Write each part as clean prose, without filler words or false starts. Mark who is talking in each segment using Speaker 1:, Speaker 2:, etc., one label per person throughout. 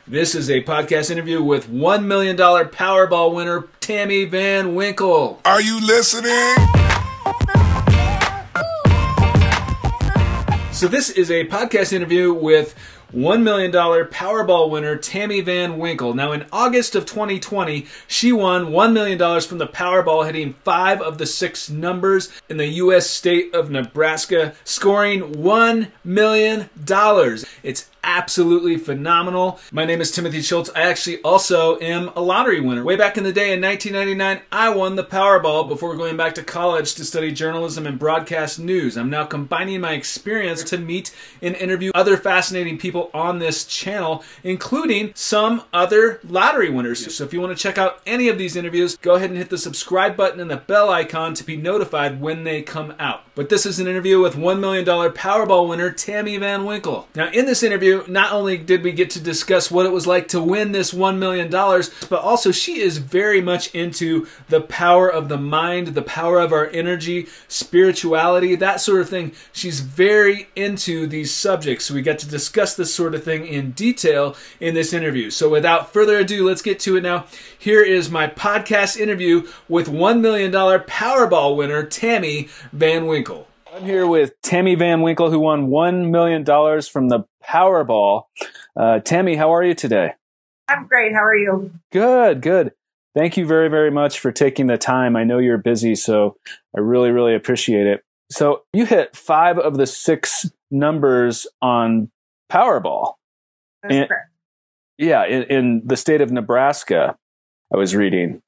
Speaker 1: This is a podcast interview with $1 million Powerball winner Tammy Van Winkle.
Speaker 2: Are you listening?
Speaker 1: So this is a podcast interview with $1 million Powerball winner Tammy Van Winkle. Now, in August of 2020, she won $1 million from the Powerball, hitting 5 of the 6 numbers in the U.S. state of Nebraska, scoring $1 million. It's absolutely phenomenal. My name is Timothy Schultz. I actually also am a lottery winner. Way back in the day in 1999, I won the Powerball before going back to college to study journalism and broadcast news. I'm now combining my experience to meet and interview other fascinating people on this channel, including some other lottery winners. So if you want to check out any of these interviews, go ahead and hit the subscribe button and the bell icon to be notified when they come out. But this is an interview with $1 million Powerball winner Tammy Van Winkle. Now, in this interview, not only did we get to discuss what it was like to win this $1 million, but also she is very much into the power of the mind, the power of our energy, spirituality, that sort of thing. She's very into these subjects. So we got to discuss this sort of thing in detail in this interview. So without further ado, let's get to it now. Here is my podcast interview with $1 million Powerball winner Tammy Van Winkle. I'm here with Tammy Van Winkle, who won $1 million from the Powerball. Tammy, how are you today?
Speaker 3: I'm great. How are you?
Speaker 1: Good, good. Thank you very, very much for taking the time. I know you're busy, so I really, really appreciate it. So you hit 5 of the 6 numbers on Powerball.
Speaker 3: That's correct.
Speaker 1: Yeah, in the state of Nebraska, I was reading.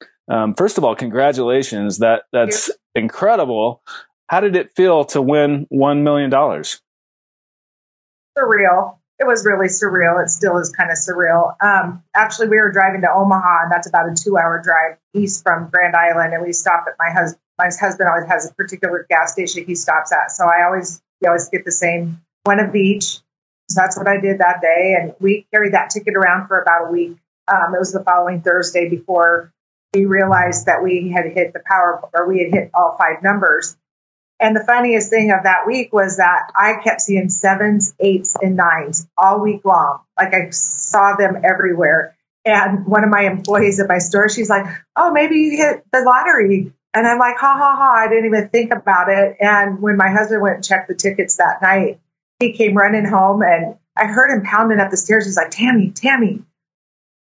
Speaker 1: First of all, congratulations. That's incredible. How did it feel to win $1 million?
Speaker 3: Surreal. It was really surreal. It still is kind of surreal. Actually, we were driving to Omaha, and that's about a 2-hour drive east from Grand Island. And we stopped at my husband always has a particular gas station he stops at. So we always get the same one of each. So that's what I did that day. And we carried that ticket around for about a week. It was the following Thursday before we realized that we had hit we had hit all 5 numbers. And the funniest thing of that week was that I kept seeing 7s, 8s, and 9s all week long. Like I saw them everywhere. And one of my employees at my store, she's like, "Oh, maybe you hit the lottery." And I'm like, ha, ha, ha. I didn't even think about it. And when my husband went and checked the tickets that night, he came running home and I heard him pounding up the stairs. He's like, "Tammy, Tammy."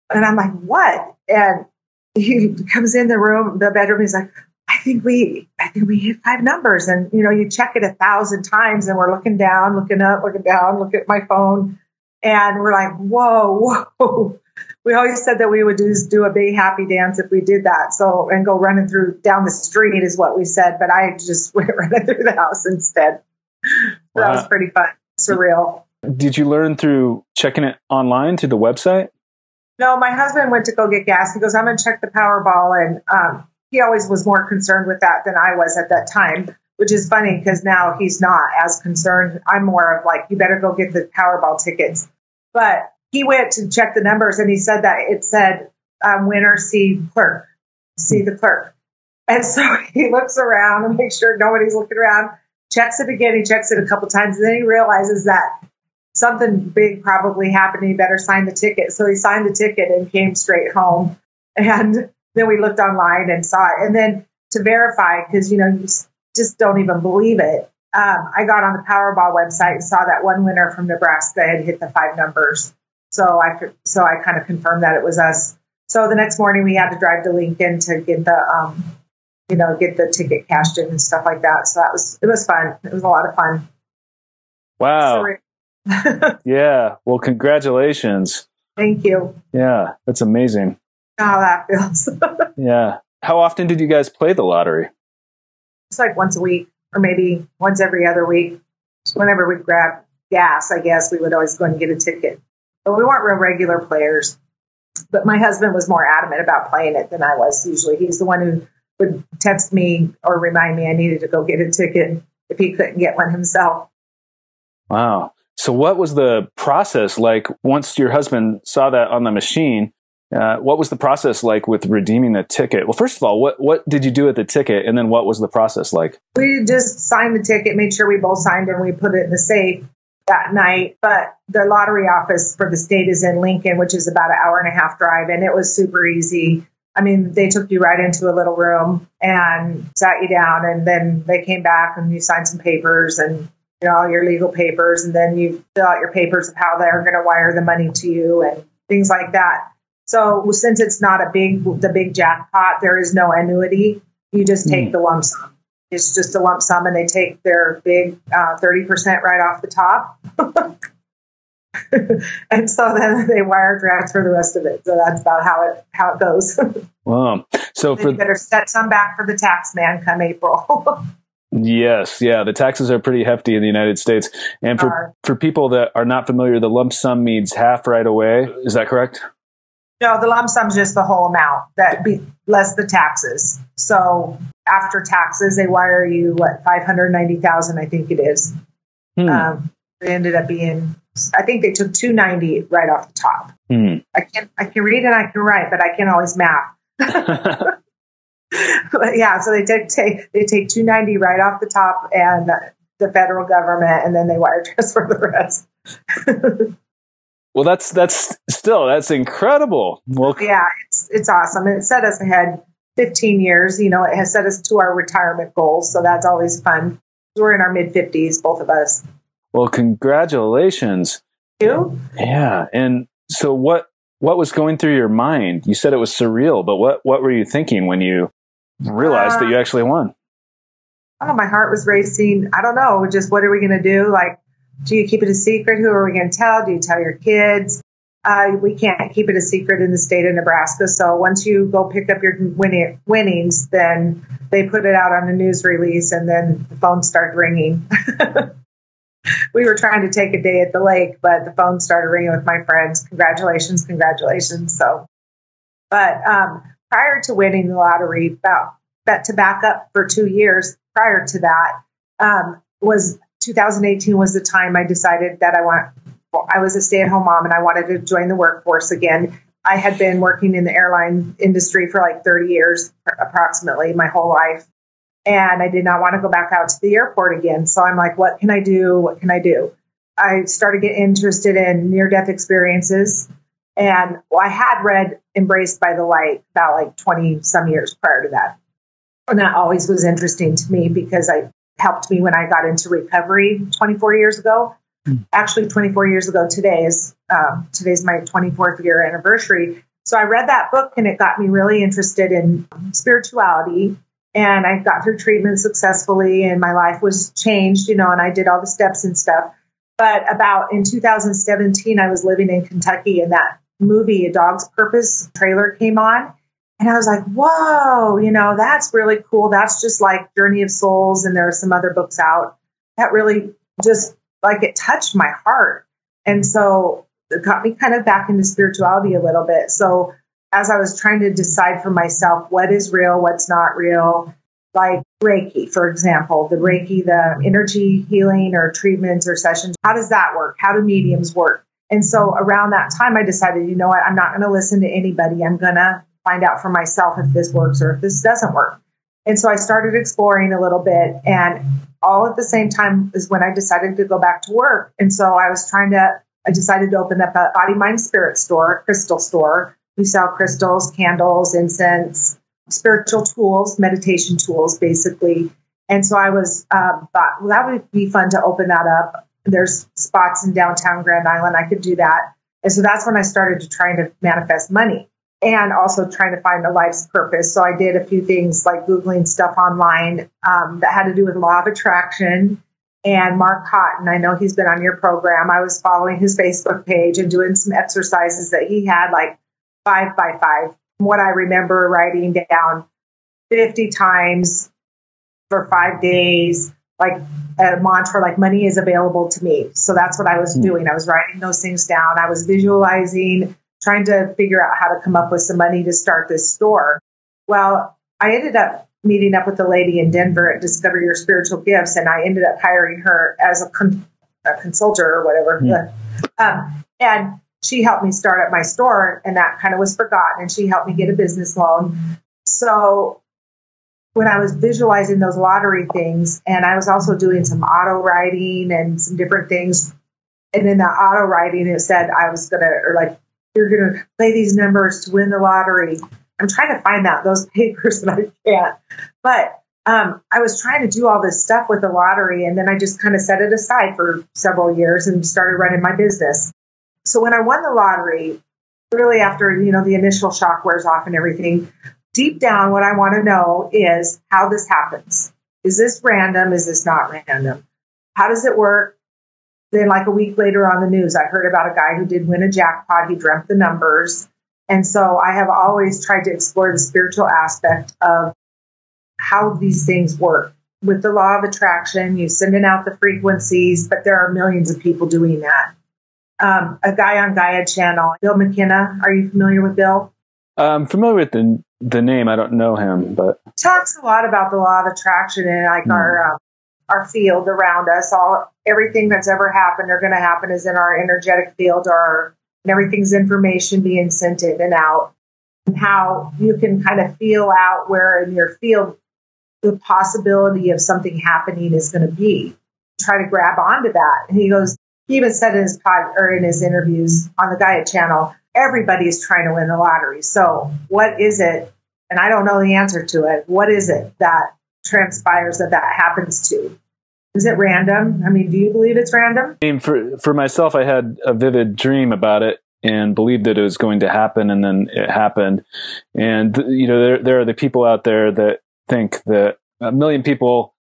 Speaker 3: And I'm like, "What?" And he comes in the bedroom. He's like, I think we hit 5 numbers. And, you check it 1,000 times and we're looking down, looking up, looking down, look at my phone. And we're like, whoa. We always said that we would do a big happy dance if we did that. So, and go running down the street is what we said. But I just went running through the house instead. So That was pretty fun. Surreal.
Speaker 1: Did you learn through checking it online to the website?
Speaker 3: No, my husband went to go get gas. He goes, "I'm going to check the Powerball." And, he always was more concerned with that than I was at that time, which is funny because now he's not as concerned. I'm more of like, you better go get the Powerball tickets. But he went to check the numbers and he said that it said, winner, see clerk, see the clerk. And so he looks around and makes sure nobody's looking around, checks it again. He checks it a couple times and then he realizes that something big probably happened. He better sign the ticket. So he signed the ticket and came straight home. And then we looked online and saw it. And then to verify, because, you just don't even believe it, I got on the Powerball website and saw that one winner from Nebraska had hit the 5 numbers. So I kind of confirmed that it was us. So the next morning we had to drive to Lincoln to get the, get the ticket cashed in and stuff like that. So it was fun. It was a lot of fun.
Speaker 1: Wow. Yeah. Well, congratulations.
Speaker 3: Thank you.
Speaker 1: Yeah. That's amazing.
Speaker 3: How that feels.
Speaker 1: Yeah. How often did you guys play the lottery?
Speaker 3: It's like once a week or maybe once every other week. Just whenever we grab gas, I guess we would always go and get a ticket. But we weren't real regular players. But my husband was more adamant about playing it than I was usually. He's the one who would text me or remind me I needed to go get a ticket if he couldn't get one himself.
Speaker 1: Wow. So what was the process like once your husband saw that on the machine? What was the process like with redeeming the ticket? Well, first of all, what did you do at the ticket? And then what was the process like?
Speaker 3: We just signed the ticket, made sure we both signed it, and we put it in the safe. that night. But the lottery office for the state is in Lincoln, which is about an hour and a half drive. And it was super easy. I mean, they took you right into a little room and sat you down, and then they came back and you signed some papers and all your legal papers, and then you fill out your papers of how they're going to wire the money to you and things like that. So since it's not the big jackpot, there is no annuity. You just take the lump sum. It's just a lump sum, and they take their big 30% right off the top. And so then they wire transfer the rest of it. So that's about how it goes.
Speaker 1: Wow. So
Speaker 3: you better set some back for the tax man come April.
Speaker 1: Yes. Yeah. The taxes are pretty hefty in the United States. And for people that are not familiar, the lump sum means half right away. Is that correct?
Speaker 3: No, the lump sum is just the whole amount, less the taxes. So after taxes, they wire you $590,000, I think it is. It ended up being, I think they took $290 right off the top. I can read and I can write, but I can't always math. But yeah, so they take $290 right off the top, and the federal government, and then they wire transfer the rest.
Speaker 1: Well, that's incredible. Well,
Speaker 3: yeah, it's awesome. And it set us ahead 15 years. It has set us to our retirement goals. So that's always fun. We're in our mid-50s, both of us.
Speaker 1: Well, congratulations.
Speaker 3: You?
Speaker 1: Yeah. And so what was going through your mind? You said it was surreal, but what were you thinking when you realized that you actually won?
Speaker 3: Oh, my heart was racing. I don't know. Just what are we going to do? Like, do you keep it a secret? Who are we going to tell? Do you tell your kids? We can't keep it a secret in the state of Nebraska. So once you go pick up your winnings, then they put it out on a news release, and then the phone started ringing. We were trying to take a day at the lake, but the phone started ringing with my friends. Congratulations. So, but prior to winning the lottery, to back up for 2 years prior to that, was 2018 was the time I decided that I was a stay-at-home mom and I wanted to join the workforce again. I had been working in the airline industry for like 30 years, approximately my whole life. And I did not want to go back out to the airport again. So I'm like, what can I do? I started getting interested in near-death experiences. And I had read Embraced by the Light about like 20 some years prior to that. And that always was interesting to me because it helped me when I got into recovery 24 years ago. Actually, 24 years ago today's my 24th year anniversary. So I read that book and it got me really interested in spirituality. And I got through treatment successfully and my life was changed, and I did all the steps and stuff. But about in 2017, I was living in Kentucky and that movie, A Dog's Purpose trailer came on. And I was like, whoa, that's really cool. That's just like Journey of Souls. And there are some other books out that really just like it touched my heart. And so it got me kind of back into spirituality a little bit. So as I was trying to decide for myself, what is real, what's not real, like Reiki, for example, the energy healing or treatments or sessions, how does that work? How do mediums work? And so around that time, I decided, you know what, I'm not going to listen to anybody. I'm going to find out for myself if this works or if this doesn't work. And so I started exploring a little bit, and all at the same time is when I decided to go back to work. And so I decided to open up a body, mind, spirit store, crystal store. We sell crystals, candles, incense, spiritual tools, meditation tools, basically. And so I was thought, well, that would be fun to open that up. There's spots in downtown Grand Island. I could do that. And so that's when I started to try to manifest money and also trying to find a life's purpose. So I did a few things like Googling stuff online that had to do with law of attraction. And Mark Cotton, I know he's been on your program. I was following his Facebook page and doing some exercises that he had, like 5 by 5. What I remember writing down 50 times for 5 days, like a mantra, like money is available to me. So that's what I was doing. I was writing those things down. I was visualizing, trying to figure out how to come up with some money to start this store. Well, I ended up meeting up with a lady in Denver at Discover Your Spiritual Gifts, and I ended up hiring her as a consultant or whatever. And she helped me start up my store, and that kind of was forgotten. And she helped me get a business loan. So when I was visualizing those lottery things, and I was also doing some auto writing and some different things And in the auto writing, it said I was going to, or like, you're going to play these numbers to win the lottery. I'm trying to find those papers, and I can't. But I was trying to do all this stuff with the lottery, and then I just kind of set it aside for several years and started running my business. So when I won the lottery, really after, the initial shock wears off and everything, deep down, what I want to know is how this happens. Is this random? Is this not random? How does it work? Then like a week later on the news, I heard about a guy who did win a jackpot. He dreamt the numbers. And so I have always tried to explore the spiritual aspect of how these things work. With the law of attraction, you sending out the frequencies, but there are millions of people doing that. A guy on Gaia channel, Bill McKenna. Are you familiar with Bill?
Speaker 2: I'm familiar with the name. I don't know him, but
Speaker 3: talks a lot about the law of attraction and like our field around us. Everything that's ever happened or going to happen is in our energetic field, and everything's information being sent in and out. And how you can kind of feel out where in your field the possibility of something happening is going to be. Try to grab onto that. And he even said in his in his interviews on the Gaia channel, everybody is trying to win the lottery. So what is it? And I don't know the answer to it. What is it that transpires that happens to? Is it random? I mean, do you believe it's random?
Speaker 2: I mean, for myself, I had a vivid dream about it and believed that it was going to happen, and then it happened. And there are the people out there that think that a million people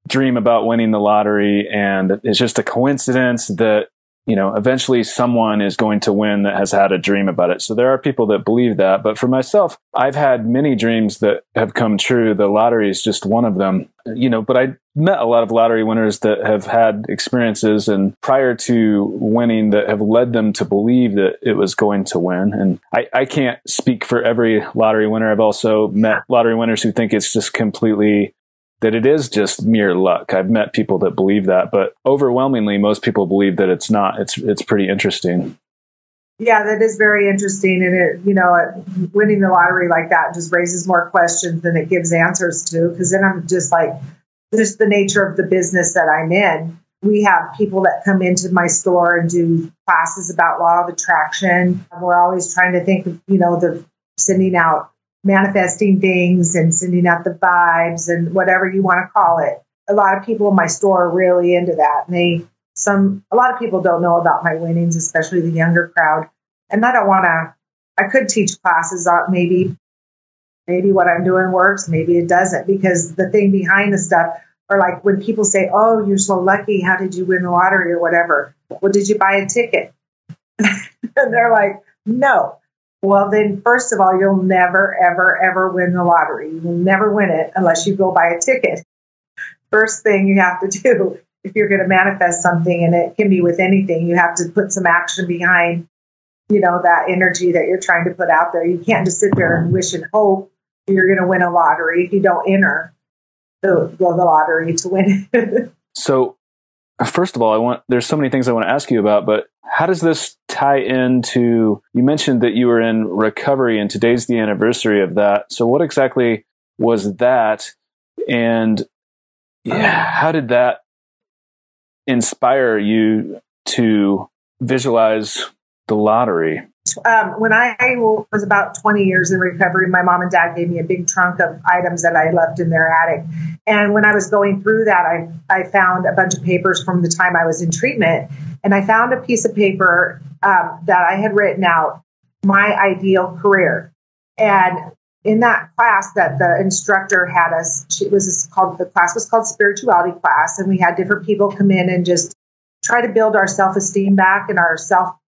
Speaker 2: dream about winning the lottery, and it's just a coincidence that eventually someone is going to win that has had a dream about it. So there are people that believe that. But for myself, I've had many dreams that have come true. The lottery is just one of them. But I met a lot of lottery winners that have had experiences and prior to winning that have led them to believe that it was going to win. And I can't speak for every lottery winner. I've also met lottery winners who think it's just completely that it is just mere luck. I've met people that believe that, but overwhelmingly, most people believe that it's not. It's pretty interesting.
Speaker 3: Yeah, that is very interesting. And winning the lottery like that just raises more questions than it gives answers to. Because then I'm just the nature of the business that I'm in. We have people that come into my store and do classes about law of attraction. We're always trying to think of, the sending out manifesting things and sending out the vibes and whatever you want to call it. A lot of people in my store are really into that. And a lot of people don't know about my winnings, especially the younger crowd. And I could teach classes on maybe what I'm doing works, maybe it doesn't, because the thing behind the stuff, or like when people say, oh, you're so lucky, how did you win the lottery or whatever? Well, did you buy a ticket? And they're like, no. Well, then, first of all, you'll never, ever, ever win the lottery. You will never win it unless you go buy a ticket. First thing you have to do, if you're going to manifest something, and it can be with anything, you have to put some action behind, that energy that you're trying to put out there. You can't just sit there and wish and hope you're going to win a lottery if you don't enter the lottery to win it.
Speaker 2: So, first of all, there's so many things I want to ask you about, but how does this tie into, you mentioned that you were in recovery and today's the anniversary of that. So what exactly was that? And how did that inspire you to visualize the lottery?
Speaker 3: When I was about 20 years in recovery, my mom and dad gave me a big trunk of items that I left in their attic. And when I was going through that, I found a bunch of papers from the time I was in treatment. And I found a piece of paper that I had written out, my ideal career. And in that class that the instructor had us, the class was called spirituality class. And we had different people come in and just try to build our self-esteem back and our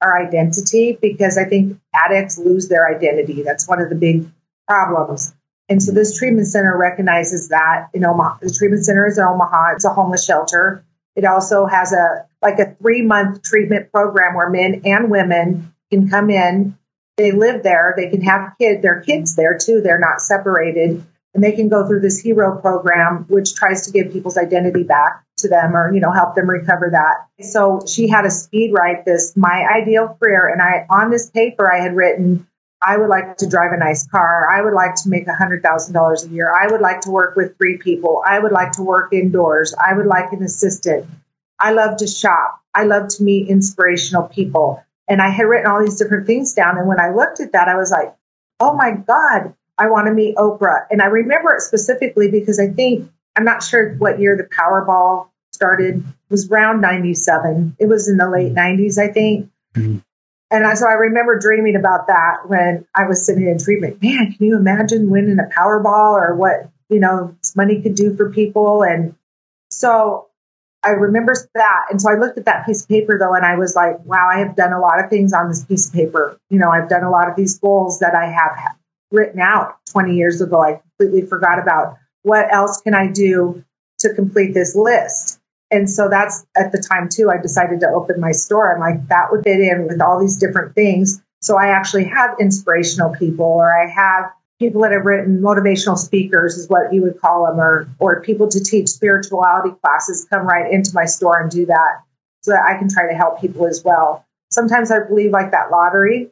Speaker 3: identity, because I think addicts lose their identity. That's one of the big problems. And so this treatment center recognizes that in Omaha. The treatment center is in Omaha. It's a homeless shelter. It also has a 3-month treatment program where men and women can come in. They live there. They can have their kids there too. They're not separated. And they can go through this hero program, which tries to give people's identity back to them, or, help them recover that. So she had us speed write this, my ideal career. And on this paper, I had written, I would like to drive a nice car. I would like to make $100,000 a year. I would like to work with 3 people. I would like to work indoors. I would like an assistant. I love to shop. I love to meet inspirational people. And I had written all these different things down. And when I looked at that, I was like, oh my God, I want to meet Oprah. And I remember it specifically because I'm not sure what year the Powerball started. It was around 97. It was in the late 90s, I think. Mm-hmm. And so I remember dreaming about that when I was sitting in treatment. Man, can you imagine winning a Powerball or what, money could do for people? And so I remember that. And so I looked at that piece of paper, though, and I was like, wow, I have done a lot of things on this piece of paper. I've done a lot of these goals that I have written out 20 years ago. I completely forgot about what else can I do to complete this list. And so that's at the time, too, I decided to open my store. I'm like, that would fit in with all these different things. So I actually have inspirational people, or I have people that have written motivational speakers is what you would call them, or people to teach spirituality classes come right into my store and do that so that I can try to help people as well. Sometimes I believe like that lottery.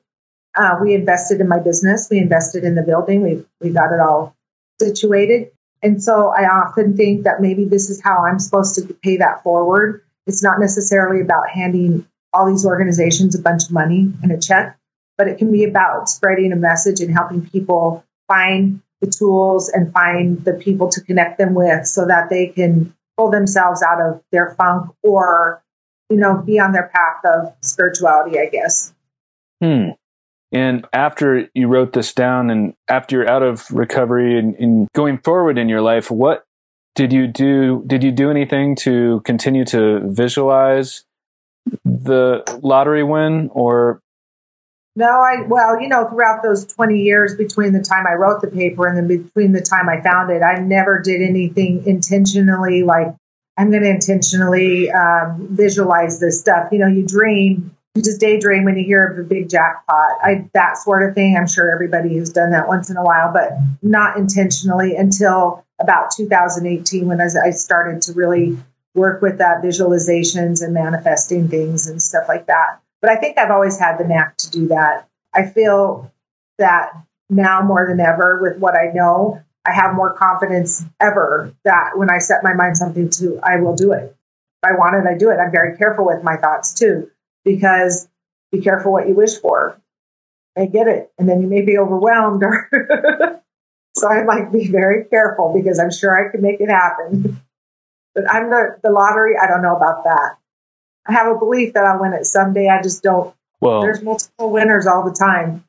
Speaker 3: We invested in my business. We invested in the building. We got it all situated. And so I often think that maybe this is how I'm supposed to pay that forward. It's not necessarily about handing all these organizations a bunch of money and a check, but it can be about spreading a message and helping people find the tools and find the people to connect them with so that they can pull themselves out of their funk or, be on their path of spirituality, I guess.
Speaker 2: And after you wrote this down and after you're out of recovery and going forward in your life, what did you do? Did you do anything to continue to visualize the lottery win or?
Speaker 3: No, throughout those 20 years between the time I wrote the paper and then between the time I found it, I never did anything intentionally like I'm going to intentionally visualize this stuff. You dream. You just daydream when you hear of a big jackpot, that sort of thing. I'm sure everybody has done that once in a while, but not intentionally until about 2018 when I started to really work with that visualizations and manifesting things and stuff like that. But I think I've always had the knack to do that. I feel that now more than ever with what I know, I have more confidence ever that when I set my mind something to, I will do it. If I want it, I do it. I'm very careful with my thoughts too. Because be careful what you wish for. I get it. And then you may be overwhelmed. So I might be very careful because I'm sure I can make it happen. But I'm the lottery. I don't know about that. I have a belief that I'll win it someday. I just don't. Well, there's multiple winners all the time.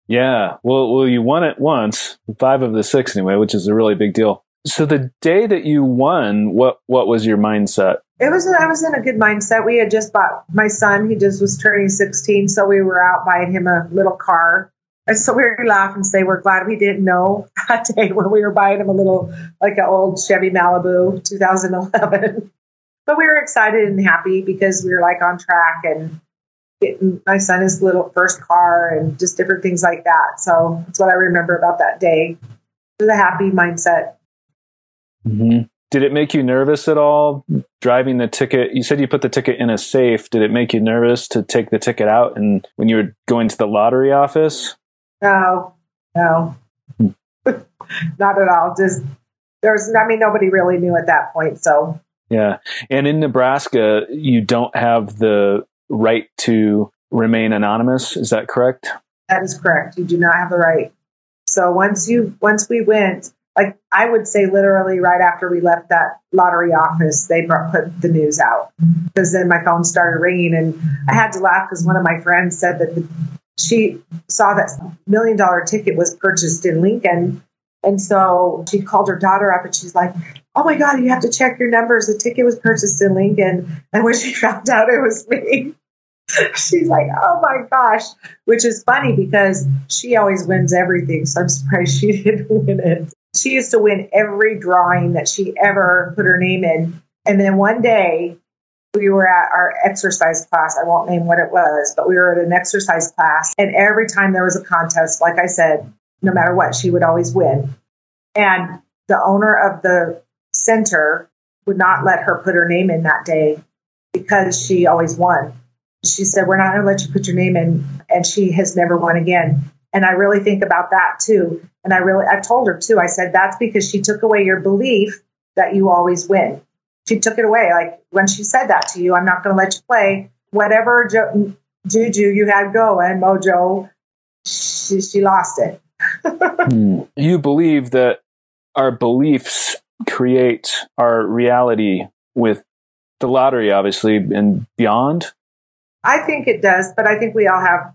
Speaker 2: Yeah. Well, you won it once, 5 of the 6 anyway, which is a really big deal. So the day that you won, what was your mindset?
Speaker 3: I was in a good mindset. We had just bought my son. He just was turning 16. So we were out buying him a little car. And so we laugh and say, we're glad we didn't know that day when we were buying him a little, like an old Chevy Malibu 2011. But we were excited and happy because we were like on track and getting my son his little first car and just different things like that. So that's what I remember about that day. It was a happy mindset.
Speaker 2: Mm-hmm. Did it make you nervous at all driving the ticket? You said you put the ticket in a safe. Did it make you nervous to take the ticket out and when you were going to the lottery office?
Speaker 3: No, not at all. Just nobody really knew at that point. So
Speaker 2: yeah. And in Nebraska, you don't have the right to remain anonymous. Is that correct?
Speaker 3: That is correct. You do not have the right. So once we went, like I would say literally right after we left that lottery office, they put the news out because then my phone started ringing and I had to laugh because one of my friends said that she saw that $1 million ticket was purchased in Lincoln. And so she called her daughter up and she's like, oh my God, you have to check your numbers. The ticket was purchased in Lincoln. And when she found out it was me, she's like, oh my gosh, which is funny because she always wins everything. So I'm surprised she didn't win it. She used to win every drawing that she ever put her name in. And then one day we were at our exercise class. I won't name what it was, but we were at an exercise class. And every time there was a contest, like I said, no matter what, she would always win. And the owner of the center would not let her put her name in that day because she always won. She said, we're not going to let you put your name in. And she has never won again. And I really think about that too. And I told her too, I said, that's because she took away your belief that you always win. she took it away. Like when she said that to you, I'm not going to let you play. Whatever juju you had going, mojo, she lost it.
Speaker 2: You believe that our beliefs create our reality with the lottery, obviously, and beyond?
Speaker 3: I think it does, but I think we all have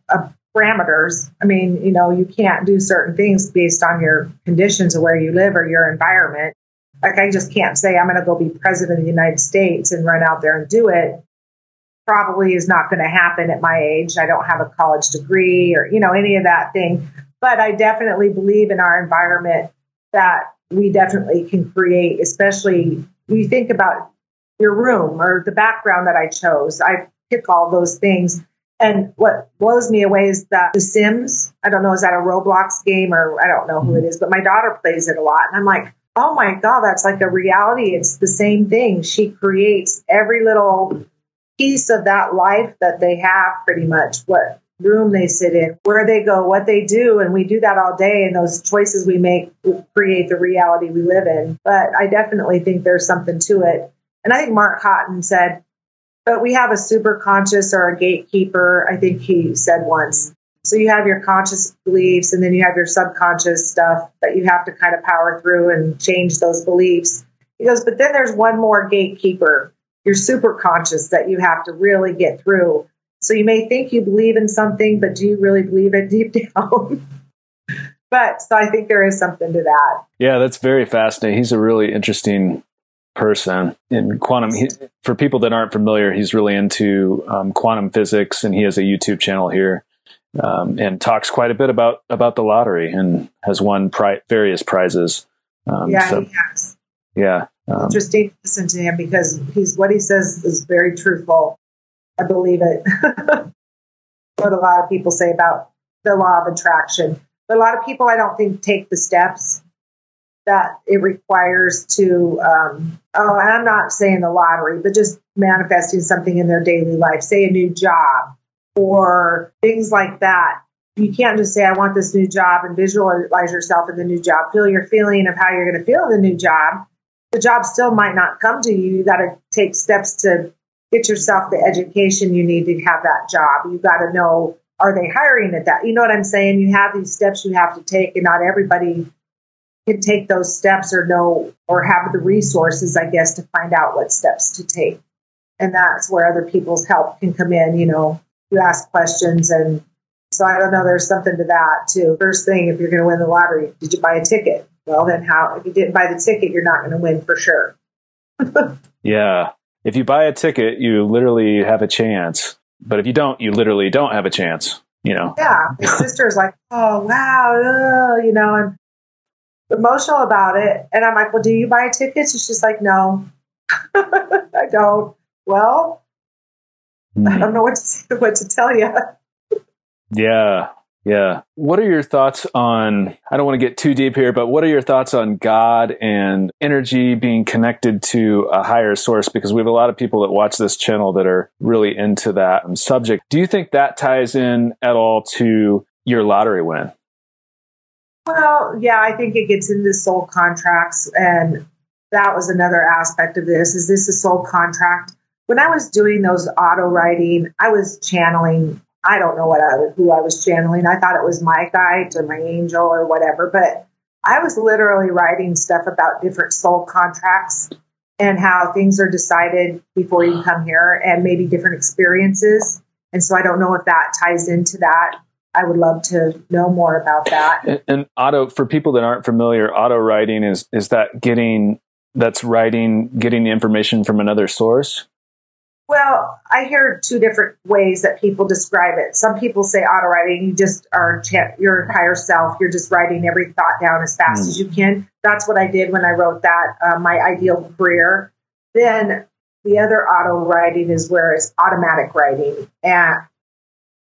Speaker 3: parameters. I mean, you can't do certain things based on your conditions of where you live or your environment. Like I just can't say I'm going to go be president of the United States and run out there and do it. Probably is not going to happen at my age. I don't have a college degree or, any of that thing. But I definitely believe in our environment that we definitely can create, especially when you think about your room or the background that I chose. I pick all those things. And what blows me away is that The Sims, I don't know, is that a Roblox game or I don't know who it is, but my daughter plays it a lot. And I'm like, oh my God, that's like a reality. It's the same thing. She creates every little piece of that life that they have pretty much, what room they sit in, where they go, what they do. And we do that all day. And those choices we make create the reality we live in. But I definitely think there's something to it. And I think Mark Houghton said, but we have a superconscious or a gatekeeper, I think he said once. So you have your conscious beliefs and then you have your subconscious stuff that you have to kind of power through and change those beliefs. He goes, but then there's one more gatekeeper, your superconscious, that you have to really get through. So you may think you believe in something, but do you really believe it deep down? But so I think there is something to that.
Speaker 2: Yeah, that's very fascinating. He's a really interesting person in quantum. For people that aren't familiar, he's really into quantum physics, and he has a YouTube channel here and talks quite a bit about the lottery and has won various prizes.
Speaker 3: He has.
Speaker 2: Yeah.
Speaker 3: Interesting to listen to him because what he says is very truthful. I believe it. What a lot of people say about the law of attraction. But a lot of people, I don't think, take the steps that it requires to, and I'm not saying the lottery, but just manifesting something in their daily life, say a new job or things like that. You can't just say, I want this new job and visualize yourself in the new job. Feel your feeling of how you're going to feel in the new job. The job still might not come to you. You got to take steps to get yourself the education you need to have that job. You got to know, are they hiring at that? You know what I'm saying? You have these steps you have to take, and not everybody can take those steps or know or have the resources, I guess, to find out what steps to take. And that's where other people's help can come in. You ask questions. And so I don't know, there's something to that too. First thing, if you're going to win the lottery, did you buy a ticket? Well, then how? If you didn't buy the ticket, you're not going to win for sure.
Speaker 2: Yeah. If you buy a ticket, you literally have a chance. But if you don't, you literally don't have a chance, Yeah.
Speaker 3: My sister's like, oh, wow, and emotional about it. And I'm like, well, do you buy tickets? And she's like, no, I don't. Well, I don't know what to tell you.
Speaker 2: Yeah. Yeah. What are your thoughts on, I don't want to get too deep here, but what are your thoughts on God and energy being connected to a higher source? Because we have a lot of people that watch this channel that are really into that subject. Do you think that ties in at all to your lottery win?
Speaker 3: Well, yeah, I think it gets into soul contracts. And that was another aspect of this. Is this a soul contract? When I was doing those auto writing, I was channeling. I don't know who I was channeling. I thought it was my guide or my angel or whatever, but I was literally writing stuff about different soul contracts and how things are decided before you come here and maybe different experiences. And so I don't know if that ties into that. I would love to know more about that.
Speaker 2: And for people that aren't familiar, auto writing is that getting the information from another source?
Speaker 3: Well, I hear two different ways that people describe it. Some people say auto writing, you just are your higher self. You're just writing every thought down as fast as you can. That's what I did when I wrote that, my ideal career. Then the other auto writing is where it's automatic writing. And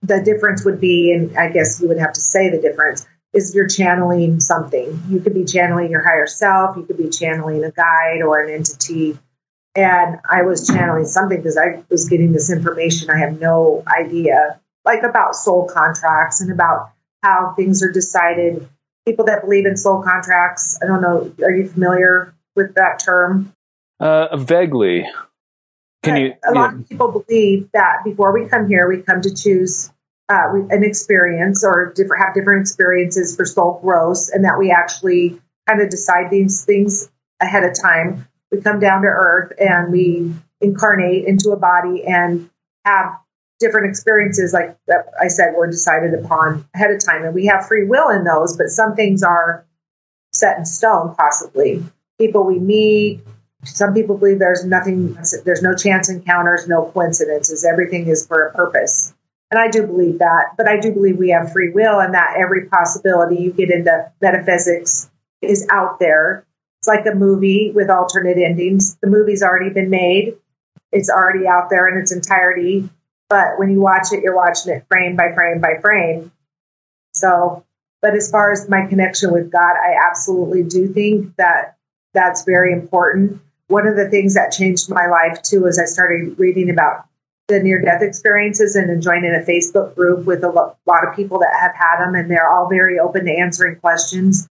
Speaker 3: the difference would be, and I guess you would have to say the difference, is you're channeling something. You could be channeling your higher self. You could be channeling a guide or an entity. And I was channeling something because I was getting this information. I have no idea, like about soul contracts and about how things are decided. People that believe in soul contracts, I don't know, are you familiar with that term?
Speaker 2: Vaguely.
Speaker 3: A lot of people believe that before we come here, we come to choose an experience or have different experiences for soul growth, and that we actually kind of decide these things ahead of time. We come down to earth and we incarnate into a body and have different experiences, like I said, were decided upon ahead of time. And we have free will in those, but some things are set in stone, possibly. People we meet, some people believe there's no chance encounters, no coincidences. Everything is for a purpose. And I do believe that, but I do believe we have free will and that every possibility, you get into metaphysics, is out there. It's like a movie with alternate endings. The movie's already been made. It's already out there in its entirety. But when you watch it, you're watching it frame by frame by frame. So, but as far as my connection with God, I absolutely do think that that's very important. One of the things that changed my life, too, is I started reading about the near-death experiences and joining a Facebook group with a lot of people that have had them, and they're all very open to answering questions.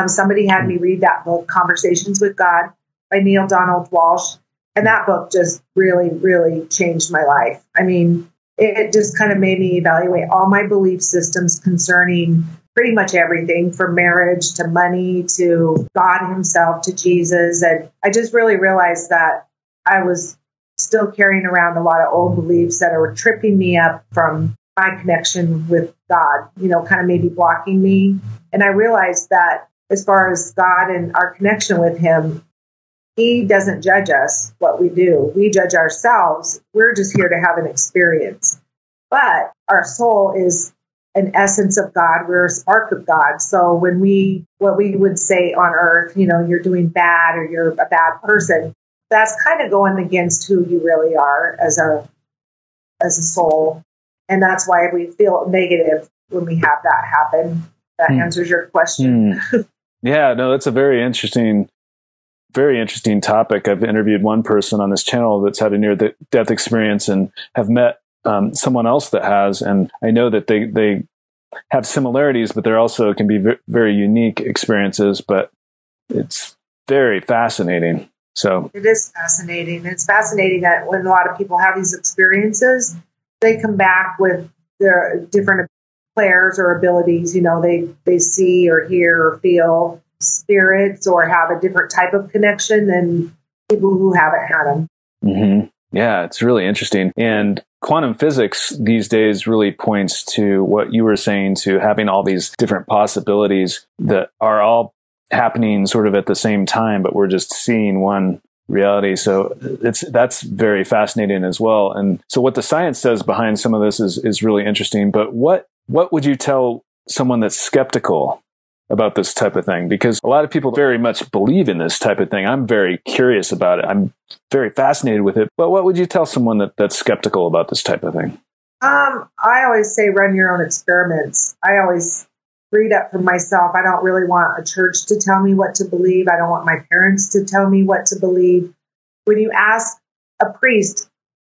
Speaker 3: Somebody had me read that book, Conversations with God, by Neil Donald Walsh, and that book just really, really changed my life. I mean, it just kind of made me evaluate all my belief systems concerning pretty much everything from marriage to money to God himself to Jesus. And I just really realized that I was still carrying around a lot of old beliefs that were tripping me up from my connection with God, kind of maybe blocking me. And I realized that as far as God and our connection with him, he doesn't judge us what we do. We judge ourselves. We're just here to have an experience. But our soul is an essence of God. We're a spark of God. So what we would say on earth, you're doing bad or you're a bad person, that's kind of going against who you really are as a soul. And that's why we feel negative when we have that happen. That answers your question.
Speaker 2: Yeah, no, that's a very interesting topic. I've interviewed one person on this channel that's had a near-death experience and have met someone else that has, and I know that they have similarities, but there also can be very unique experiences, but it's very fascinating. So
Speaker 3: it is fascinating. It's fascinating that when a lot of people have these experiences, they come back with their different clairs or abilities. They see or hear or feel spirits or have a different type of connection than people who haven't had them.
Speaker 2: Mm-hmm. Yeah, it's really interesting. And quantum physics these days really points to what you were saying, to having all these different possibilities that are all happening sort of at the same time, but we're just seeing one reality. So that's very fascinating as well. And so what the science says behind some of this is really interesting. But what would you tell someone that's skeptical about this type of thing? Because a lot of people very much believe in this type of thing. I'm very curious about it. I'm very fascinated with it. But what would you tell someone that's skeptical about this type of thing?
Speaker 3: I always say run your own experiments. I always read up for myself. I don't really want a church to tell me what to believe. I don't want my parents to tell me what to believe. When you ask a priest,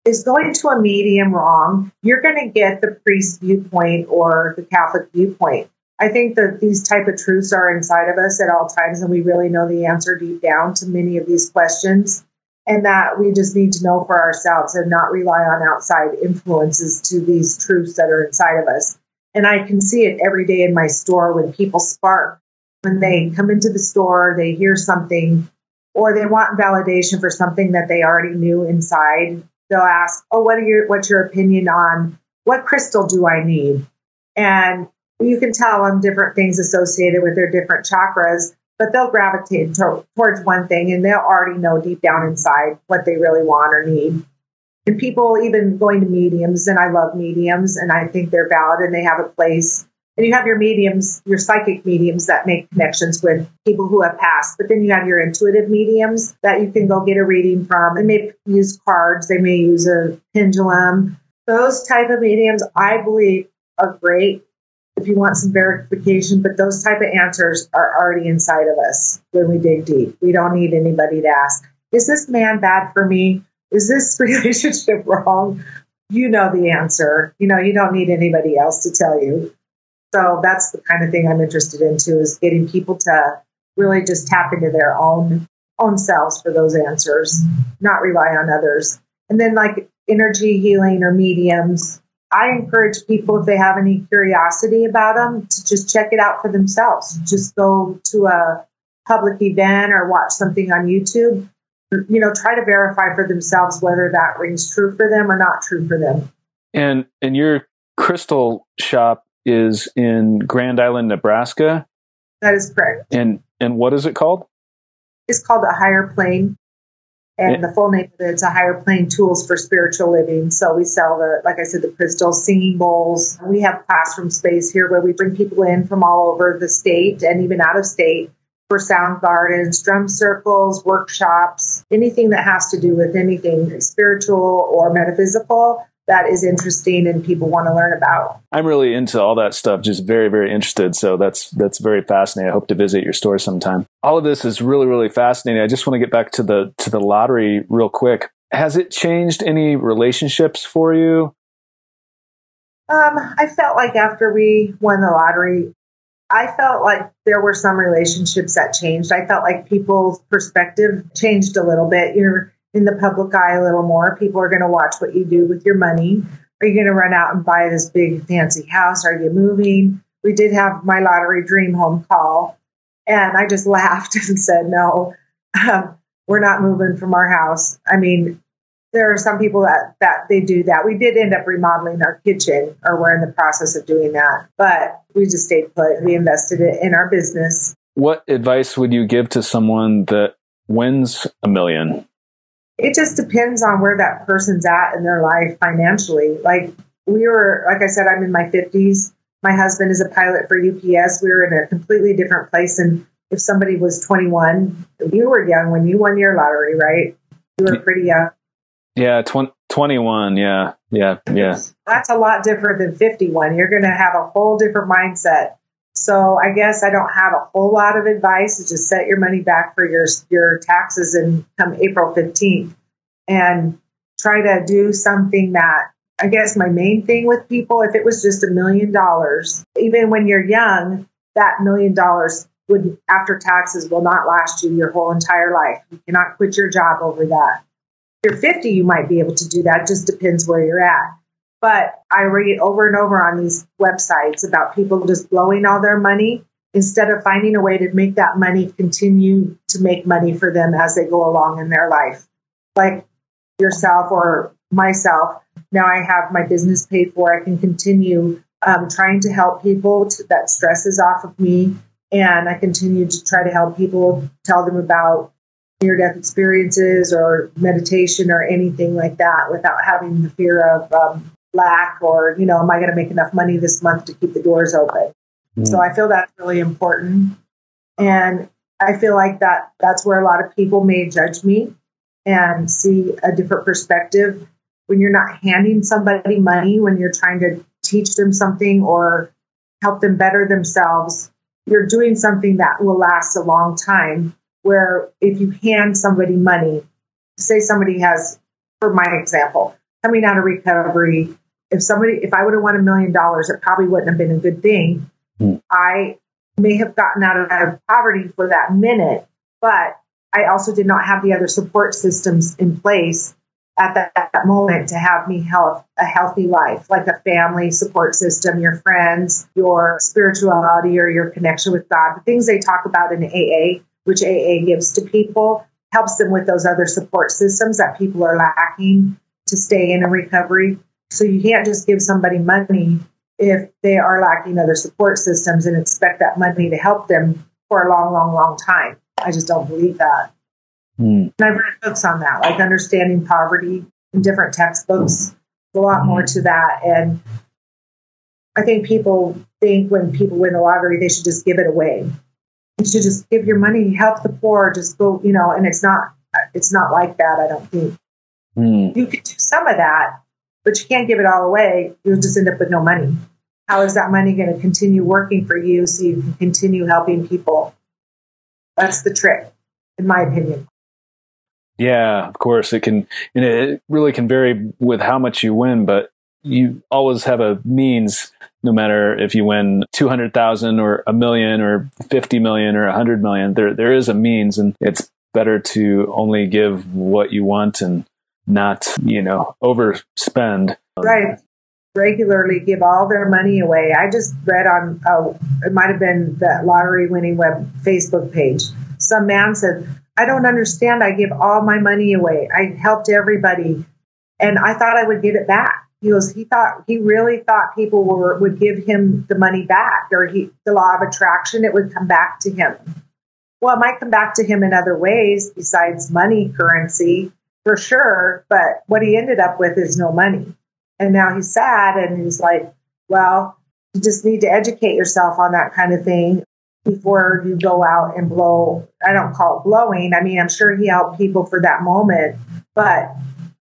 Speaker 3: is going to a medium wrong? You're going to get the priest's viewpoint or the Catholic viewpoint. I think that these type of truths are inside of us at all times, and we really know the answer deep down to many of these questions, and that we just need to know for ourselves and not rely on outside influences to these truths that are inside of us. And I can see it every day in my store when people spark. When they come into the store, they hear something, or they want validation for something that they already knew inside. They'll ask, "Oh, what's your opinion on what crystal do I need?" And you can tell them different things associated with their different chakras, but they'll gravitate towards one thing, and they'll already know deep down inside what they really want or need. And people even going to mediums, and I love mediums, and I think they're valid and they have a place. And you have your mediums, your psychic mediums that make connections with people who have passed. But then you have your intuitive mediums that you can go get a reading from. They may use cards. They may use a pendulum. Those type of mediums, I believe, are great if you want some verification. But those type of answers are already inside of us when we dig deep. We don't need anybody to ask, is this man bad for me? Is this relationship wrong? You know the answer. You don't need anybody else to tell you. So that's the kind of thing I'm interested in too, is getting people to really just tap into their own own selves for those answers, not rely on others. And then like energy healing or mediums, I encourage people, if they have any curiosity about them, to just check it out for themselves. Just go to a public event or watch something on YouTube. Try to verify for themselves whether that rings true for them or not true for them.
Speaker 2: And your crystal shop is in Grand Island, Nebraska?
Speaker 3: That is correct.
Speaker 2: And what is it called?
Speaker 3: It's called A Higher Plane. And the full name of it's A Higher Plane Tools for Spiritual Living. So we sell like I said, the crystals, singing bowls. We have classroom space here where we bring people in from all over the state and even out of state for sound gardens, drum circles, workshops, anything that has to do with anything spiritual or metaphysical that is interesting and people want to learn about.
Speaker 2: I'm really into all that stuff, just very, very interested. So that's very fascinating. I hope to visit your store sometime. All of this is really, really fascinating. I just want to get back to the lottery real quick. Has it changed any relationships for you?
Speaker 3: I felt like after we won the lottery, I felt like there were some relationships that changed. I felt like people's perspective changed a little bit. You're in the public eye a little more. People are going to watch what you do with your money. Are you going to run out and buy this big fancy house? Are you moving? We did have my lottery dream home call, and I just laughed and said, no, we're not moving from our house. I mean, there are some people that they do that. We did end up remodeling our kitchen, or we're in the process of doing that, but we just stayed put. We invested it in our business. What advice would you give to someone that wins $1 million? It just depends on where that person's at in their life financially. Like I said, I'm in my 50s. My husband is a pilot for UPS. We were in a completely different place. And if somebody was 21, you were young when you won your lottery, right? You were pretty young. Yeah, 21. Yeah. That's a lot different than 51. You're going to have a whole different mindset. So I guess I don't have a whole lot of advice. Just set your money back for your taxes and come April 15th and try to do something that, I guess my main thing with people, if it was just $1 million, even when you're young, that $1 million would, after taxes, will not last you your whole entire life. You cannot quit your job over that. If you're 50, you might be able to do that. It just depends where you're at. But I read over and over on these websites about people just blowing all their money instead of finding a way to make that money continue to make money for them as they go along in their life. Like yourself or myself, now I have my business paid for. I can continue trying to help people that stress is off of me. And I continue to try to help people, tell them about near-death experiences or meditation or anything like that without having the fear of lack or, am I going to make enough money this month to keep the doors open? Mm. So I feel that's really important. And I feel like that's where a lot of people may judge me and see a different perspective. When you're not handing somebody money, when you're trying to teach them something or help them better themselves, you're doing something that will last a long time. Where if you hand somebody money, say somebody has, for my example, coming out of recovery, if I would have won $1 million, it probably wouldn't have been a good thing. Mm. I may have gotten out of poverty for that minute, but I also did not have the other support systems in place at that moment to have me have a healthy life, like a family support system, your friends, your spirituality or your connection with God, the things they talk about in AA, which AA gives to people, helps them with those other support systems that people are lacking to stay in a recovery. So you can't just give somebody money if they are lacking other support systems and expect that money to help them for a long, long, long time. I just don't believe that. Mm. And I've read books on that, like Understanding Poverty in different textbooks. There's a lot more to that. And I think people think when people win the lottery, they should just give it away. You should just give your money, help the poor, just go, and it's not like that, I don't think. Mm. You could do some of that, but you can't give it all away. You'll just end up with no money. How is that money going to continue working for you so you can continue helping people? That's the trick, in my opinion. Yeah, of course. It really can vary with how much you win, but you always have a means, no matter if you win 200,000 or $1 million or 50 million or 100 million, there is a means, and it's
Speaker 2: better to only give what you want and not, overspend.
Speaker 3: Right. Regularly give all their money away. I just read on, it might have been the lottery winning web Facebook page. Some man said, I don't understand. I give all my money away. I helped everybody. And I thought I would get it back. He really thought people would give him the money back, or the law of attraction, it would come back to him. Well, it might come back to him in other ways besides money, currency, for sure. But what he ended up with is no money. And now he's sad, and he's like, well, you just need to educate yourself on that kind of thing before you go out and blow. I don't call it blowing. I mean, I'm sure he helped people for that moment, but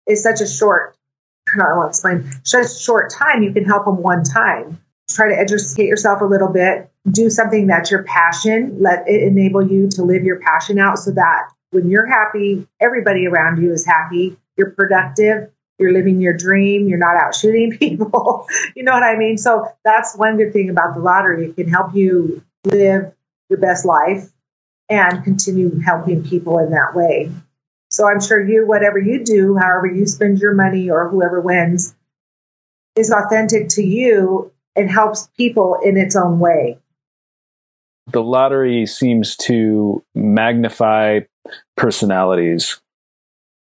Speaker 3: it's such a short, I don't want to explain, such a short time. You can help them one time. Try to educate yourself a little bit. Do something that's your passion. Let it enable you to live your passion out so that when you're happy, everybody around you is happy. You're productive. You're living your dream. You're not out shooting people. You know what I mean? So that's one good thing about the lottery. It can help you live your best life and continue helping people in that way. So I'm sure whatever you do, however you spend your money or whoever wins, is authentic to you and helps people in its own way.
Speaker 2: The lottery seems to magnify personalities.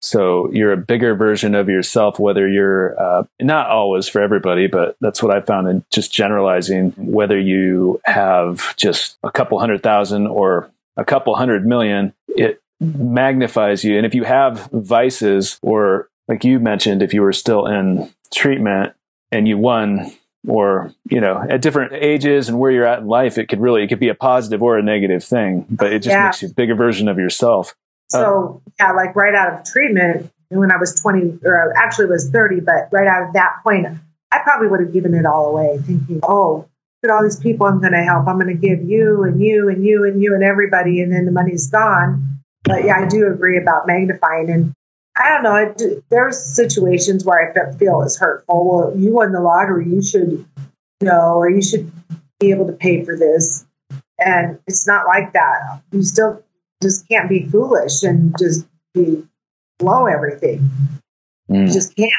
Speaker 2: So you're a bigger version of yourself, whether you're not always for everybody, but that's what I found in just generalizing, whether you have just a couple 100,000 or a couple 100 million, it magnifies you. And if you have vices, or like you mentioned, if you were still in treatment and you won, or, at different ages and where you're at in life, it could be a positive or a negative thing, but it just makes you a bigger version of yourself.
Speaker 3: So, like right out of treatment, when I was 20, or actually was 30, but right out of that point, I probably would have given it all away, thinking, oh, look at all these people I'm going to help. I'm going to give you and you and you and you and everybody, and then the money's gone. But yeah, I do agree about magnifying. And I don't know, there's situations where I feel it's hurtful. Well, you won the lottery, you should know, or you should be able to pay for this. And it's not like that. You still just can't be foolish and just blow everything. You just can't.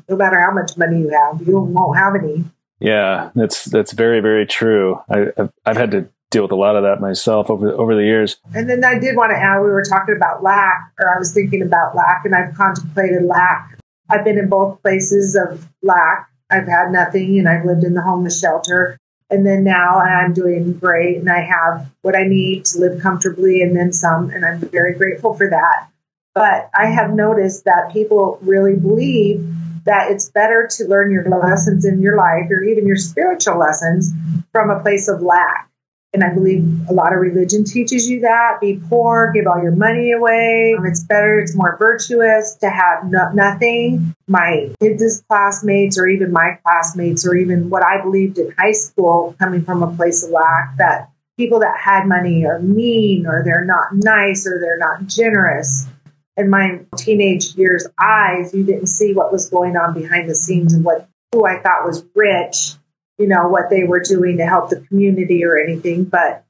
Speaker 3: No matter how much money you have, you won't have any. Yeah,
Speaker 2: that's very, very true. I've had to deal with a lot of that myself over the years.
Speaker 3: And then I did want to add, we were talking about lack, or I was thinking about lack, and I've contemplated lack. I've been in both places of lack. I've had nothing, and I've lived in the homeless shelter. And then now I'm doing great, and I have what I need to live comfortably and then some, and I'm very grateful for that. But I have noticed that people really believe that it's better to learn your lessons in your life, or even your spiritual lessons, from a place of lack. And I believe a lot of religion teaches you that. Be poor, give all your money away. It's better, it's more virtuous to have nothing. My kids' classmates, or even my classmates, or even what I believed in high school, coming from a place of lack, that people that had money are mean, or they're not nice, or they're not generous. In my teenage years' eyes, you didn't see what was going on behind the scenes and who I thought was rich, what they were doing to help the community or anything. But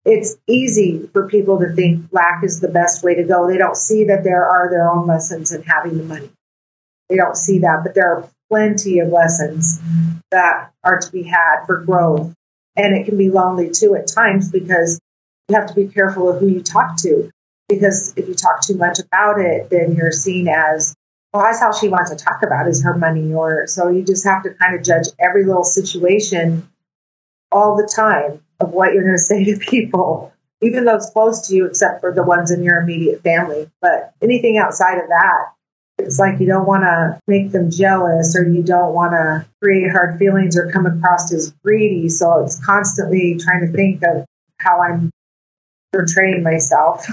Speaker 3: it's easy for people to think lack is the best way to go. They don't see that there are their own lessons in having the money. They don't see that, but there are plenty of lessons that are to be had for growth. And it can be lonely too at times, because you have to be careful of who you talk to. Because if you talk too much about it, then you're seen as, well, that's how she wants to talk about is her money. Or so you just have to kind of judge every little situation all the time of what you're going to say to people, even though it's close to you, except for the ones in your immediate family. But anything outside of that, it's like you don't want to make them jealous, or you don't want to create hard feelings or come across as greedy. So it's constantly trying to think of how I'm portraying myself.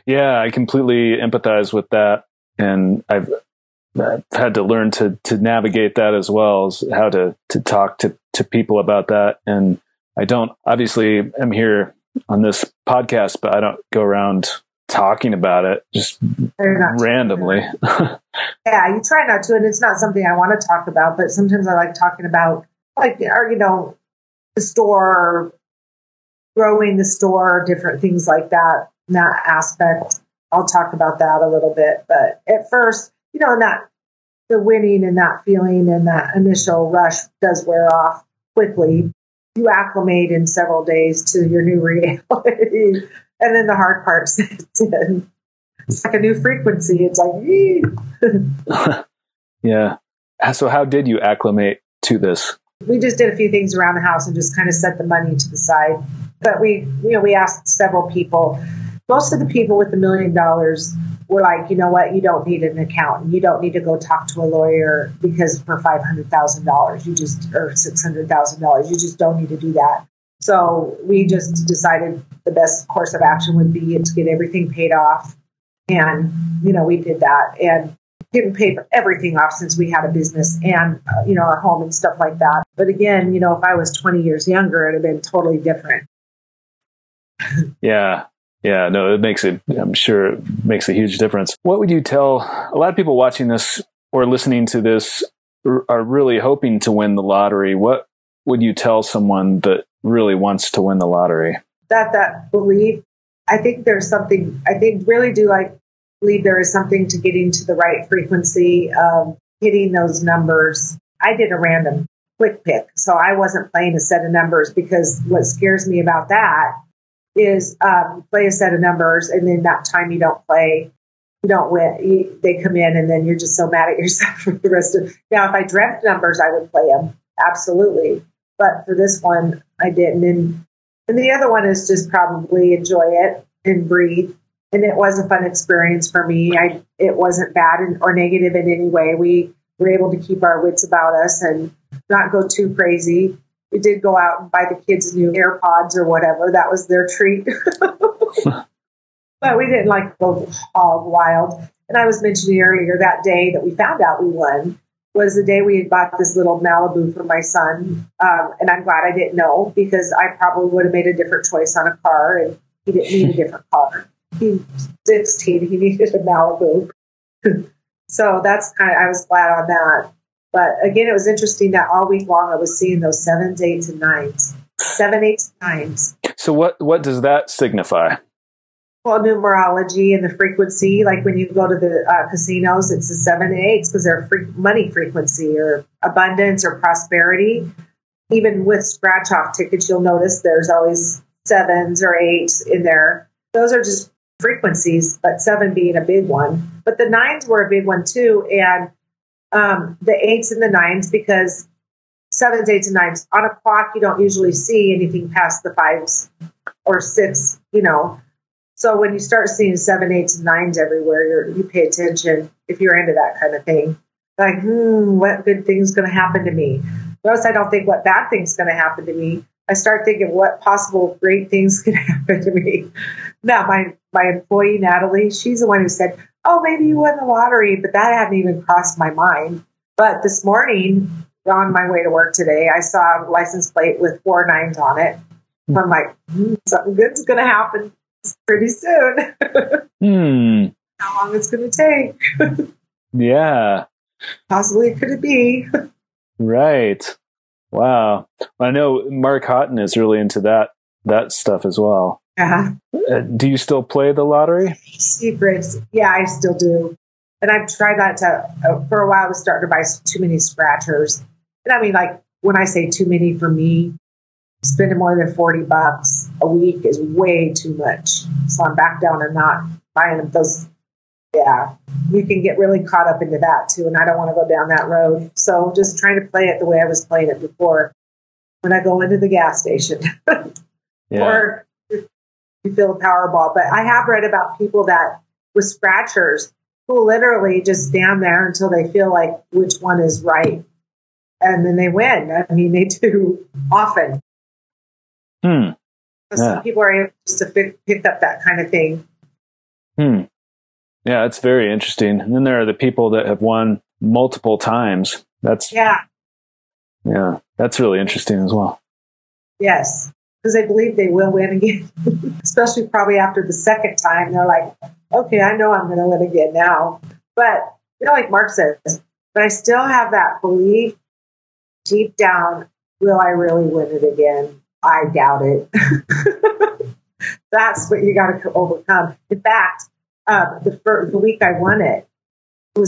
Speaker 2: Yeah, I completely empathize with that. And I've had to learn to navigate that, as well as how to talk to people about that. And I don't, obviously, I'm here on this podcast, but I don't go around talking about it just randomly.
Speaker 3: Yeah, you try not to, and it's not something I want to talk about, but sometimes I like talking about, the store, growing the store, different things like that. that aspect. I'll talk about that a little bit. But at first, the winning and that feeling and that initial rush does wear off quickly. You acclimate in several days to your new reality. And then the hard part sets in. It's like a new frequency. It's like,
Speaker 2: yeah. So how did you acclimate to this?
Speaker 3: We just did a few things around the house and just kind of set the money to the side. But we asked several people. Most of the people with $1 million were like, you know what? You don't need an accountant. You don't need to go talk to a lawyer because for $500,000, or $600,000, you just don't need to do that. So we just decided the best course of action would be to get everything paid off. And, we did that and didn't pay for everything off since we had a business and, our home and stuff like that. But again, if I was 20 years younger, it'd have been totally different.
Speaker 2: Yeah. Yeah, no, I'm sure it makes a huge difference. What would you tell a lot of people watching this or listening to this are really hoping to win the lottery? What would you tell someone that really wants to win the lottery? That
Speaker 3: belief, I think there's something, really do believe there is something to getting to the right frequency of hitting those numbers. I did a random quick pick, so I wasn't playing a set of numbers because what scares me about that is play a set of numbers and then that time you don't play, you don't win. They come in and then you're just so mad at yourself for the rest of. Now, if I dreamt numbers, I would play them absolutely, but for this one, I didn't. And the other one is just probably enjoy it and breathe. And it was a fun experience for me. It wasn't bad or negative in any way. We were able to keep our wits about us and not go too crazy. We did go out and buy the kids new AirPods or whatever. That was their treat. But we didn't go hog wild. And I was mentioning earlier that day that we found out we won was the day we had bought this little Malibu for my son. And I'm glad I didn't know because I probably would have made a different choice on a car and he didn't need a different car. He's 16. He needed a Malibu. So that's I was glad on that. But again, it was interesting that all week long I was seeing those 7s, 8s, and 9s. 7, 8, 9s.
Speaker 2: So what does that signify?
Speaker 3: Well, numerology and the frequency. Like when you go to the casinos, it's the 7 and 8s because they're money frequency or abundance or prosperity. Even with scratch-off tickets, you'll notice there's always 7s or 8s in there. Those are just frequencies, but 7 being a big one. But the 9s were a big one too, and the 8s and the 9s, because 7s, 8s, and 9s on a clock, you don't usually see anything past the 5s or 6, So when you start seeing 7, 8s, and 9s everywhere, you pay attention if you're into that kind of thing. Like, what good thing's going to happen to me? Notice I don't think what bad thing's going to happen to me. I start thinking what possible great things could happen to me. Now, my employee, Natalie, she's the one who said, oh, maybe you won the lottery, but that hadn't even crossed my mind. But this morning, on my way to work today, I saw a license plate with 4 9s on it. I'm like, something good's going to happen pretty soon. How long it's going to take.
Speaker 2: Yeah.
Speaker 3: Possibly could it be?
Speaker 2: Right. Wow. I know Mark Houghton is really into that stuff as well.
Speaker 3: Yeah.
Speaker 2: Do you still play the lottery?
Speaker 3: Secrets. Yeah, I still do. And I've tried not to, for a while, I was starting to buy too many scratchers. And I mean, when I say too many for me, spending more than $40 a week is way too much. So I'm back down and not buying those. Yeah, you can get really caught up into that too. And I don't want to go down that road. So just trying to play it the way I was playing it before when I go into the gas station.
Speaker 2: Yeah.
Speaker 3: Or you fill a Powerball. But I have read about people that with scratchers who literally just stand there until they feel like which one is right. And then they win. I mean, they do often.
Speaker 2: Yeah.
Speaker 3: Some people are able just to pick up that kind of thing.
Speaker 2: Yeah, it's very interesting. And then there are the people that have won multiple times. That's that's really interesting as well.
Speaker 3: Yes, because they believe they will win again, especially probably after the second time. They're like, okay, I know I'm going to win again now. But, like Mark says, but I still have that belief deep down, will I really win it again? I doubt it. That's what you got to overcome. In fact, the week I won it, we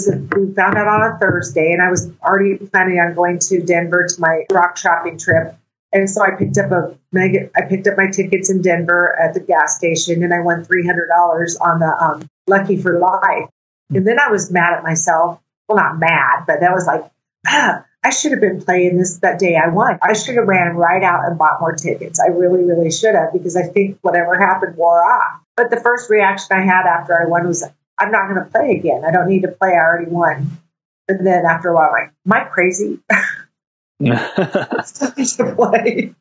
Speaker 3: found out on a Thursday, and I was already planning on going to Denver to my rock shopping trip. And so I picked up my tickets in Denver at the gas station, and I won $300 on the Lucky for Life. And then I was mad at myself. Well, not mad, but that was like, I should have been playing this that day I won. I should have ran right out and bought more tickets. I really, really should have, because I think whatever happened wore off. But the first reaction I had after I won was, I'm not going to play again. I don't need to play. I already won. And then after a while, I'm like, am I crazy? Still need to play.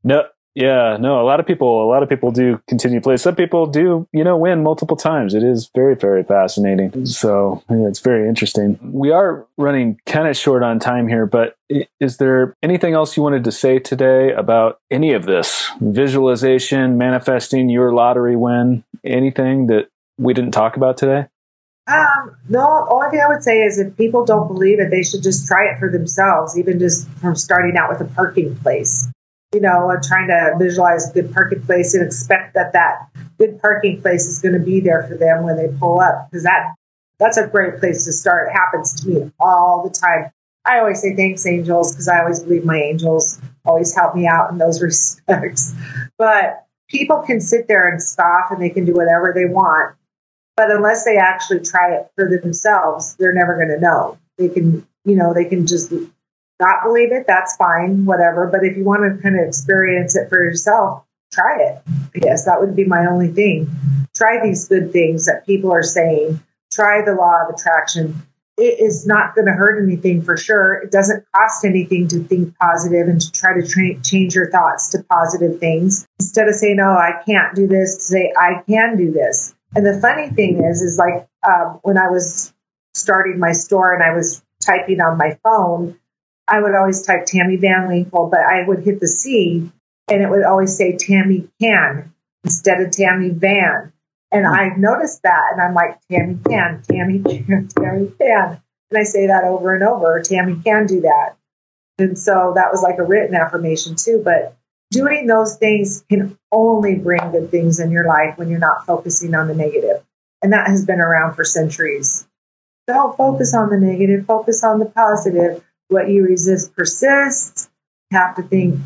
Speaker 2: No, yeah, no. A lot of people do continue to play. Some people do, win multiple times. It is very, very fascinating. So yeah, it's very interesting. We are running kind of short on time here, but is there anything else you wanted to say today about any of this? Visualization, manifesting your lottery win, anything that we didn't talk about today?
Speaker 3: No, only thing I would say is if people don't believe it, they should just try it for themselves, even just from starting out with a parking place. Trying to visualize a good parking place and expect that good parking place is going to be there for them when they pull up, because that's a great place to start. It happens to me all the time. I always say thanks, angels, because I always believe my angels always help me out in those respects. But people can sit there and scoff and they can do whatever they want. But unless they actually try it for themselves, they're never going to know. They can just not believe it. That's fine, whatever. But if you want to kind of experience it for yourself, try it. I guess that would be my only thing. Try these good things that people are saying. Try the law of attraction. It is not going to hurt anything for sure. It doesn't cost anything to think positive and to try to change your thoughts to positive things. Instead of saying, oh, I can't do this, to say, I can do this. And the funny thing is like when I was starting my store and I was typing on my phone, I would always type Tammy Van Winkle, but I would hit the C and it would always say Tammy Can instead of Tammy Van. And I noticed that and I'm like, Tammy can, Tammy can, Tammy can. And I say that over and over, Tammy can do that. And so that was like a written affirmation too. But doing those things can only bring good things in your life when you're not focusing on the negative. And that has been around for centuries. Don't focus on the negative, focus on the positive. What you resist persists. You have to think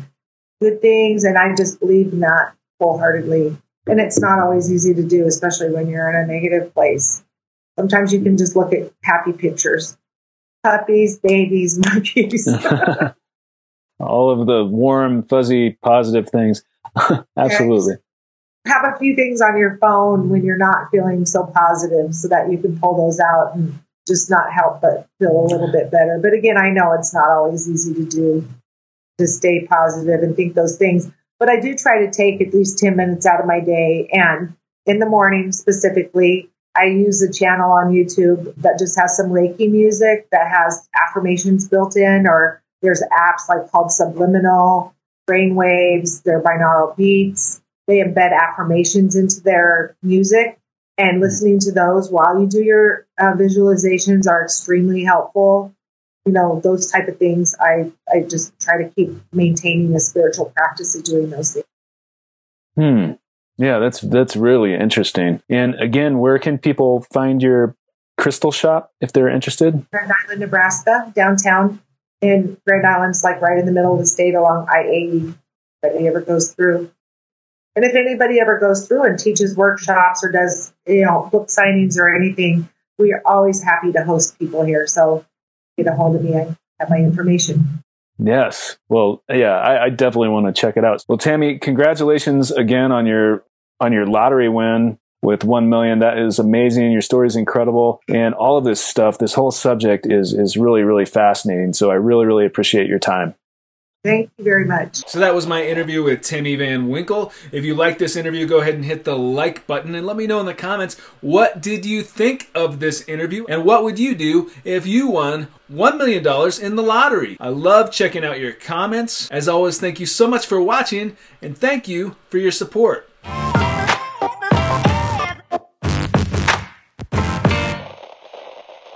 Speaker 3: good things. And I just believe in that wholeheartedly. And it's not always easy to do, especially when you're in a negative place. Sometimes you can just look at happy pictures. Puppies, babies, monkeys.
Speaker 2: All of the warm, fuzzy, positive things. Absolutely.
Speaker 3: Have a few things on your phone when you're not feeling so positive so that you can pull those out and just not help but feel a little bit better. But again, I know it's not always easy to do, to stay positive and think those things. But I do try to take at least 10 minutes out of my day. And in the morning specifically, I use a channel on YouTube that just has some Reiki music that has affirmations built in, or there's apps like called Subliminal, Brainwaves, they're binaural beats. They embed affirmations into their music, and listening to those while you do your visualizations are extremely helpful. Those type of things. I just try to keep maintaining a spiritual practice of doing those things.
Speaker 2: Yeah, that's really interesting. And again, where can people find your crystal shop if they're interested?
Speaker 3: Grand Island, Nebraska, downtown. And Grand Island's like right in the middle of the state along I-80 if anybody ever goes through. And if anybody ever goes through and teaches workshops or does, book signings or anything, we are always happy to host people here. So get a hold of me. I have my information.
Speaker 2: Yes. Well, yeah, I definitely want to check it out. Well, Tammy, congratulations again on your lottery win with 1 million. That is amazing. Your story is incredible. And all of this stuff, this whole subject is really, really fascinating. So I really, really appreciate your time.
Speaker 3: Thank you very much.
Speaker 1: So that was my interview with Tammy Van Winkle. If you like this interview, go ahead and hit the like button and let me know in the comments, what did you think of this interview? And what would you do if you won $1 million in the lottery? I love checking out your comments. As always, thank you so much for watching, and thank you for your support.